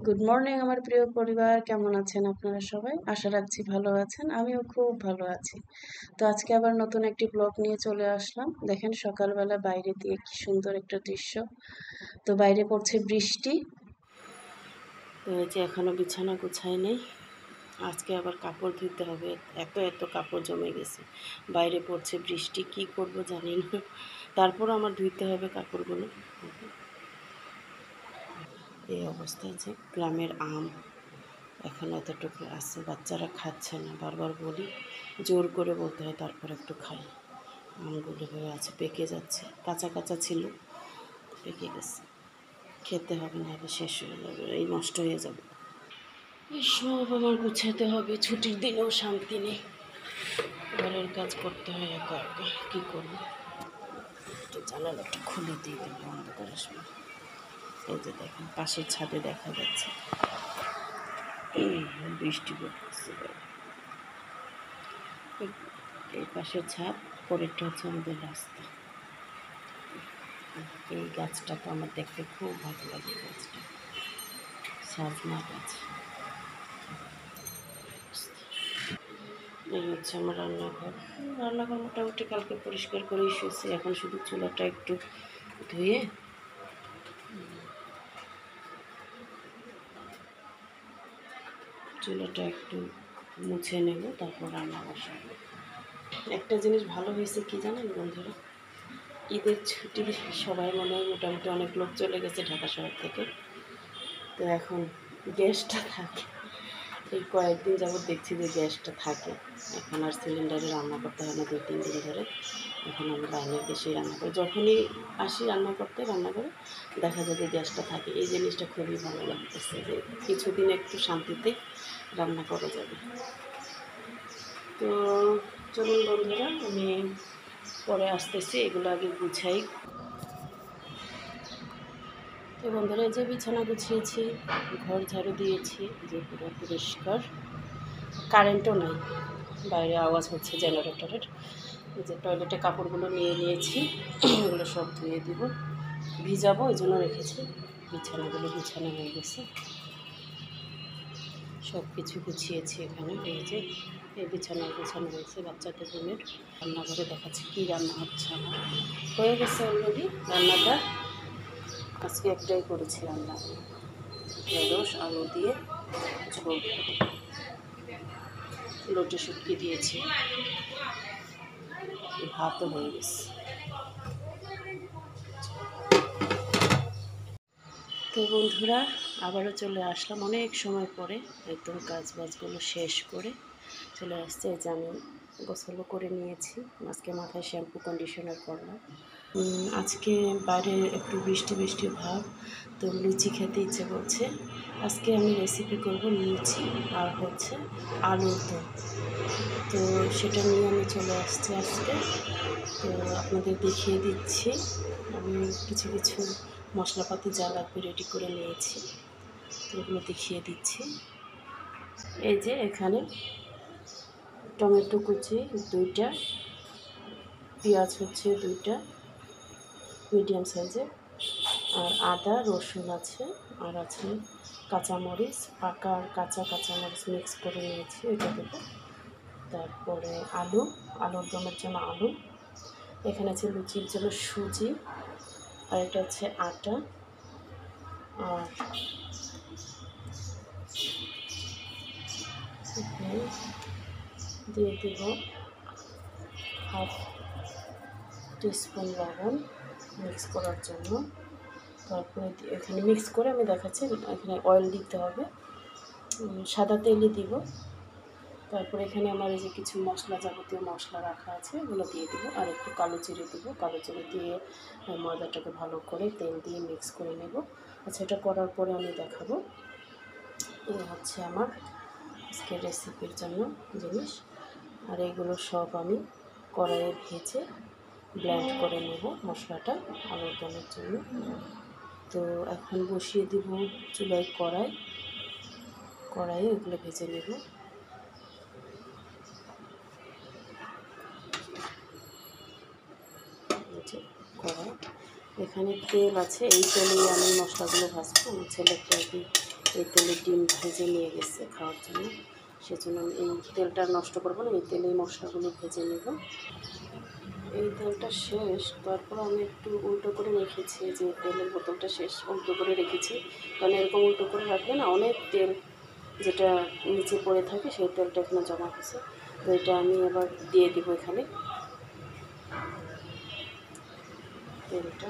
Good morning আমার প্রিয় পরিবার, কেমন আছেন আপনারা সবাই? আশা রাখছি ভালো আছেন। আমিও খুব ভালো আছি। তো আজকে আবার নতুন একটি ব্লগ নিয়ে চলে আসলাম। দেখেন সকালবেলা বাইরে দিয়ে কি সুন্দর একটা দৃশ্য। তো বাইরে পড়ছে বৃষ্টি। তো এই যে এখনো বিছানা গুছাই নেই। আজকে আবার কাপড় ধুতে হবে। এত কাপড় জমে গেছে। বাইরে পড়ছে বৃষ্টি, কি করব জানি না। তারপর আমার ধুইতে হবে কাপড়গুলো। এই অবস্থায় যে গ্রামের আম এখন এতটুকু আছে, বাচ্চারা খাচ্ছে না। বারবার বলি, জোর করে বলতে হয়, তারপর একটু খাই। আমগুলো হয়ে আছে, পেকে যাচ্ছে। কাঁচা কাঁচা ছিল, পেকে গেছে। খেতে হবে, নাহলে শেষ হয়ে যাবে, এই নষ্ট হয়ে যাবে। সব আমার গুছাতে হবে। ছুটির দিনেও শান্তি নেই, ঘরের কাজ করতে হয় একা একা। কী করবো? একটু জানালাটা খুলে দিয়ে দেবো অন্ধকারের সময়। এই যে দেখেন, পাশের ছাদে দেখা যাচ্ছে বৃষ্টি পড়তেছে। এই পাশের ছাদ, পরেরটা হচ্ছে আমাদের রাস্তা। এই গাছটা তো আমার দেখতে খুব ভালো লাগে। গাছটা সাজনা গাছ। এই হচ্ছে আমার রান্নাঘর। রান্নাঘর মোটামুটি কালকে পরিষ্কার করেই শুয়েছি। এখন শুধু চুলাটা একটু ধুয়ে মুছে নেব, তারপর রান্না বসাবো। একটা জিনিস ভালো হয়েছে কি জানেন বন্ধুরা, ঈদের ছুটি সবাই মনে হয় মোটামুটি অনেক লোক চলে গেছে ঢাকা শহর থেকে। তো এখন গ্যাসটা থাকে। এই কয়েকদিন যাবৎ দেখছি যে গ্যাসটা থাকে। এখন আর সিলিন্ডারে রান্না করতে হয় না 2-3 দিন ধরে। এখন আমি লাইনের গ্যাসেই রান্না করি। যখনই আসি রান্না করে দেখা যাবে গ্যাসটা থাকে। এই জিনিসটা খুবই ভালো লাগতেছে যে কিছুদিন একটু শান্তিতে রান্না করা যাবে। তো চলুন বন্ধুরা, আমি পরে আসতেছি, এগুলো আগে গুছাই। তো বন্ধুরা, যে বিছানা গুছিয়েছি, ঘর ঝাড়ু দিয়েছি, যে পুরো পরিষ্কার। কারেন্টও নাই, বাইরে আওয়াজ হচ্ছে জেনারেটরের। এই যে টয়লেটে কাপড়গুলো নিয়ে নিয়েছি, এগুলো সব ধুয়ে দিব, ভিজাবো, এই জন্য রেখেছি। বিছানাগুলো গুছানো হয়ে গেছে, সব কিছু গুছিয়েছি এখানে। এই যে এই বিছানা গুছানো হয়েছে বাচ্চাদের রুমের। রান্নাঘরে দেখাচ্ছি কী রান্না হচ্ছে আমার। হয়ে গেছে অলরেডি রান্নাটা। আজকে একটাই করেছি রান্না, ঢেঁড়স আলু দিয়ে ঝোল, লটে শুটকি দিয়েছি, ভাতও হয়ে গেছে। তো বন্ধুরা, আবারও চলে আসলাম অনেক সময় পরে। একদম কাজবাজগুলো শেষ করে চলে আসছে। যে আমি গোসলও করে নিয়েছি, আজকে মাথায় শ্যাম্পু কন্ডিশনার করলাম। আজকে বাইরে একটু বৃষ্টি বৃষ্টি ভাব, তো লুচি খেতে ইচ্ছে করছে। আজকে আমি রেসিপি করব লুচি আর হচ্ছে আলুর দম। তো সেটা নিয়ে আমি চলে আসছি আজকে। তো আপনাদের দেখিয়ে দিচ্ছি। আমি কিছু কিছু মশলাপাতি যা লাগবে রেডি করে নিয়েছি, তো এগুলো দেখিয়ে দিচ্ছি। এই যে এখানে টমেটো কুচি 2টা, পেঁয়াজ হচ্ছে 2টা মিডিয়াম সাইজের, আর আদা রসুন আছে, আর আছে কাঁচামরিচ, পাকা আর কাঁচামরিচ মিক্স করে নিয়েছি, এটা দেবো। তারপরে আলুর দমের জন্য আলু, এখানে আছে লুচির জন্য সুজি, আর এটা হচ্ছে আটা, আর দিয়ে দেব হাফ টিস্পুন লবণ মিক্স করার জন্য। তারপরে এখানে মিক্স করে আমি দেখাচ্ছি, এখানে অয়েল দিতে হবে, সাদা তেলই দিব। তারপরে এখানে আমার এই যে কিছু যাবতীয় মশলা রাখা আছে, এগুলো দিয়ে দেবো, আর একটু কালো জিরে দেবো। কালো জিরে দিয়ে ময়দাটাকে ভালো করে তেল দিয়ে মিক্স করে নেব। আচ্ছা, এটা করার পরে আমি দেখাবো। এই হচ্ছে আমার আজকের রেসিপির জন্য জিনিস। আর এগুলো সব আমি কড়াইয়ে ভেজে ব্লেন্ড করে নেব মশলাটা আলুর দমের জন্য। তো এখন বসিয়ে দেব চুলায় কড়াইয়ে এগুলো ভেজে নেব। কড়াই, এখানে তেল আছে, এই তেলেই আমি মশলাগুলো ভাজবো। আমার ছেলেকে এই তেলে ডিম ভেজে নিয়ে গেছে খাওয়ার জন্য, সেজন্য আমি এই তেলটা নষ্ট করবো না, এই তেলেই মশলাগুলো ভেজে নেব। এই তেলটা শেষ, তারপর আমি একটু উল্টো করে রেখেছি, যে তেলের বোতলটা শেষ উল্টো করে রেখেছি, কারণ এরকম উল্টো করে রাখলে না অনেক তেল যেটা নিচে পড়ে থাকে সেই তেলটা এখানে জমা হয়েছে। তো এটা আমি এবার দিয়ে দিব এখানে তেলটা।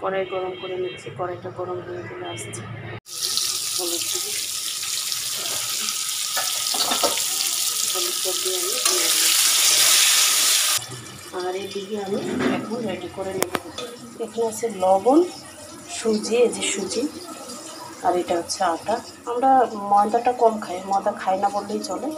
কড়াই গরম করে নিচ্ছি, কড়াইটা গরম হয়ে গেলে আসছে হলুদ দিব, হলুদটা দিয়ে আমি দিয়ে দিই। আর এদিকে আমি এখন রেডি করে নেব। এখানে আছে লবণ, সুজি, এই যে সুজি, আর এটা হচ্ছে আটা। আমরা ময়দাটা কম খাই, ময়দা খাই না বললেই চলে,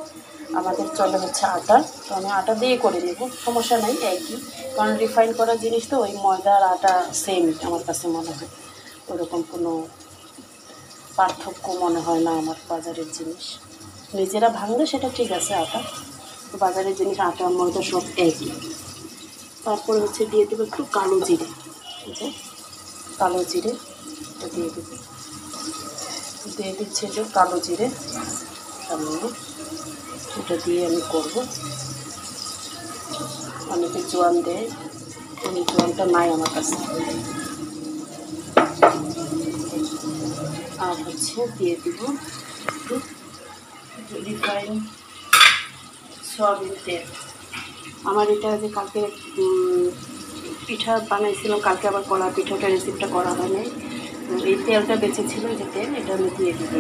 আমাদের চলে হচ্ছে আটা। তো আমি আটা দিয়ে করে নেব, সমস্যা নেই, একই, কারণ রিফাইন করা জিনিস তো, ওই ময়দা আর আটা সেম আমার কাছে মনে হয়, ওরকম কোনো পার্থক্য মনে হয় না আমার। বাজারের জিনিস নিজেরা ভাঙলে সেটা ঠিক আছে, আটা, বাজারের জিনিস আটা ময়দা সব একই। তারপরে হচ্ছে দিয়ে দেবো একটু কালো জিরে, যে কালো জিরে এটা দিয়ে দেবো, দিয়ে দিচ্ছে যে কালো জিরে সামান্য, এটা দিয়ে আমি করবো। অনেকে জোয়ান দেয়, আমি জোয়ানটা নাই আমার কাছে। আর হচ্ছে দিয়ে দিব একটু রিফাইন সয়াবিন তেল। আমার এটা যে কালকে পিঠা বানাইছিলাম, কালকে আবার কলা পিঠাটা রেসিপিটা করা হয় নাই, এই তেলটা বেঁচে ছিল, যে তেল, এটা আমি দিয়ে দিব।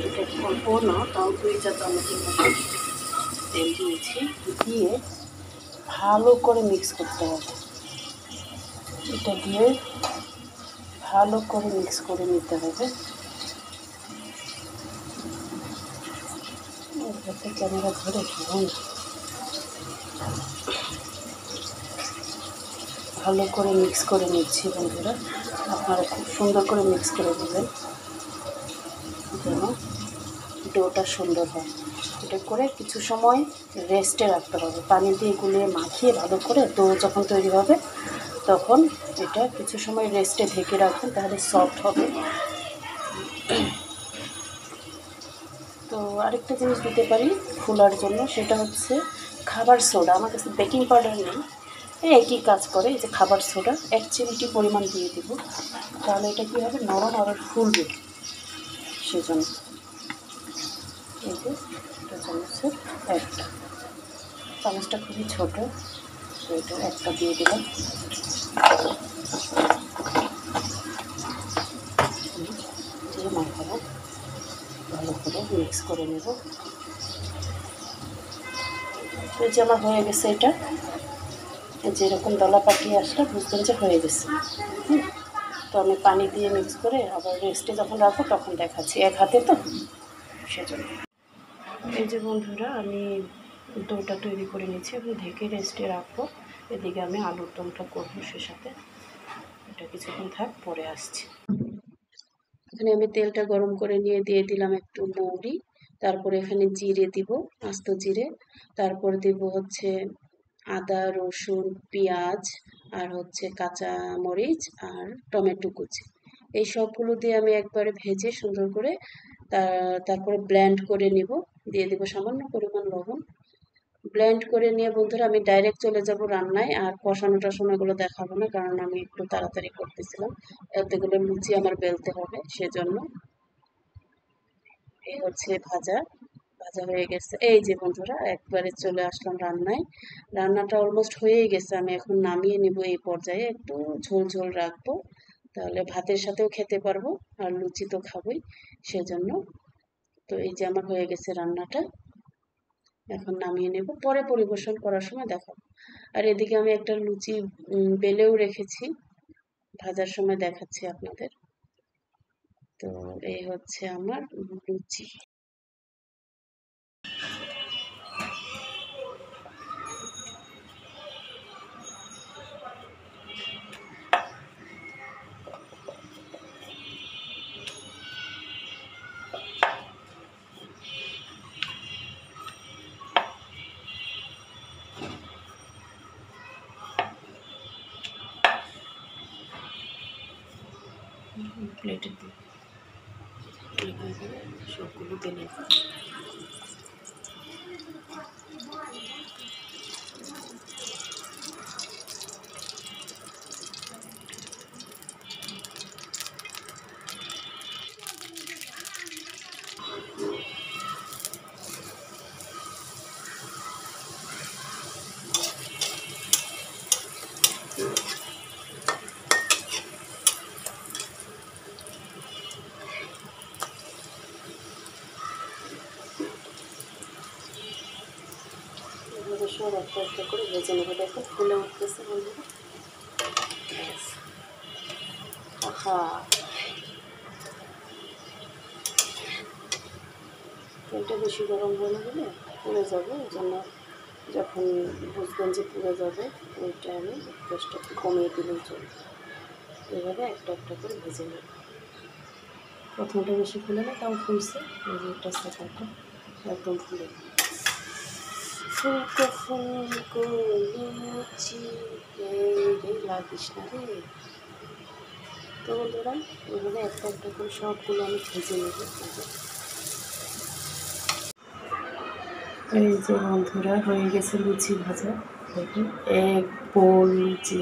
এটা অল্প না, তাও 2-4 চামচের মতো তেল দিয়েছি। দিয়ে ভালো করে মিক্স করতে হবে, এটা দিয়ে ভালো করে মিক্স করে নিতে হবে। ক্যামেরা ধরে ভালো করে মিক্স করে নিচ্ছি বন্ধুরা, আপনারা খুব সুন্দর করে মিক্স করে দেবেন যেন ডোটা সুন্দর হয়। এটা করে কিছু সময় রেস্টে রাখতে হবে, পানি দিয়ে গুলিয়ে মাখিয়ে ভালো করে ডো যখন তৈরি হবে তখন এটা কিছু সময় রেস্টে ঢেকে রাখবেন, তাহলে সফট হবে। তো আরেকটা জিনিস দিতে পারি ফুলার জন্য, সেটা হচ্ছে খাবার সোডা। আমার কাছে বেকিং পাউডার নেই, একই কাজ করে, এই যে খাবার সোডা 1 চিমটি পরিমাণ দিয়ে দেবো, তাহলে এটা কী হবে, নরম আর ফুলবে, সেজন্য। এই যে এটা চামচের একটা, চামচটা খুবই ছোটো, তো এটা একটা দিয়ে দিলাম। দিয়ে মাখাবো, ভালো করে মিক্স করে নেব। তো যে আমার হয়ে গেছে এটা, যেরকম দলা পাকিয়ে আসলে বুঝবেন যে হয়ে গেছে। তো আমি পানি দিয়ে মিক্স করে আবার রেস্টে যখন রাখবো তখন দেখাচ্ছি, এক হাতে তো সেজন্য। এই যে বন্ধুরা, আমি ডোটা তৈরি করে নিচ্ছি, আমি ঢেকে রেস্টে রাখবো। এদিকে আমি আলুর দমটা করবো, সে সাথে এটা কিছুক্ষণ থাক, পরে আসছি। এখানে আমি তেলটা গরম করে নিয়ে দিয়ে দিলাম একটু মৌরি, তারপরে এখানে জিরে দিব, আস্ত জিরে, তারপর দিব হচ্ছে আদা, রসুন, পেঁয়াজ, আর হচ্ছে কাঁচা মরিচ আর টমেটো কুচি। এই সবগুলো দিয়ে আমি একবারে ভেজে সুন্দর করে তারপরে ব্লেন্ড করে নিব, দিয়ে দেবো সামান্য পরিমাণ লবণ। ব্লেন্ড করে নিয়ে বন্ধুরা আমি ডাইরেক্ট চলে যাব রান্নায়, আর কষানো টষানো এগুলো দেখাবো না, কারণ আমি একটু তাড়াতাড়ি করতেছিলাম, এতগুলো লুচি আমার বেলতে হবে, সেজন্য। এই হচ্ছে ভাজা, ভাজা হয়ে গেছে। এই যে বন্ধুরা একবারে চলে আসলাম রান্নায়, রান্নাটা অলমোস্ট হয়েই গেছে, আমি এখন নামিয়ে নিব। এই পর্যায়ে একটু ঝোল ঝোল রাখবো, তাহলে ভাতের সাথেও খেতে পারবো, আর লুচি তো খাবোই, সেজন্য। তো এই যে আমার হয়ে গেছে রান্নাটা, এখন নামিয়ে নেব, পরে পরিবেশন করার সময় দেখাবো। আর এদিকে আমি একটা লুচি বেলেও রেখেছি, ভাজার সময় দেখাচ্ছি আপনাদের। তো এই হচ্ছে আমার লুচি। প্লেটে দিই, এরকম করে সবগুলো বেলে দিই। এভাবে সব একটা একটা করে ভেজে নেবে। দেখো ফুলে উঠতেছে বন্ধুরা। আহা, তেলটা বেশি গরম হয়ে না গেলে পুড়ে যাবে, এই জন্য যখন বুঝবেন যে পুড়ে যাবে ওই টাইমে গ্যাসটা কমিয়ে দিলেই চলবে। এভাবে একটা একটা করে ভেজে নেব। প্রথমটা বেশি ফুলে না, তাও ফুলছে। এই যে একটা সেকেন্ডটা একদম ফুলে। ফুলকো ফুলকো লুচি রে লাগিস না রে। তো বন্ধুরা এভাবে একটা একটা করে সবগুলো আমি ভেজে নেব। এই যে বন্ধুরা হয়ে গেছে লুচি ভাজা। দেখুন এক বোল লুচি।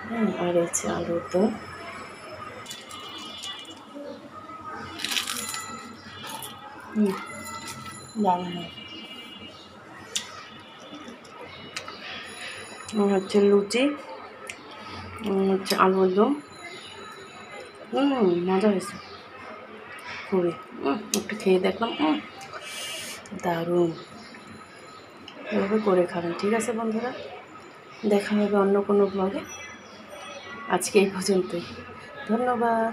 হ্যাঁ, আর আছে আলু তো। দারুণ হচ্ছে লুচি, হচ্ছে আলুর দম। মজা হয়েছে খুবই। একটু খেয়ে দেখলাম, দারুণ। এভাবে করে খাবেন। ঠিক আছে বন্ধুরা, দেখা হবে অন্য কোনো ব্লগে। আজকে এই পর্যন্তই। ধন্যবাদ।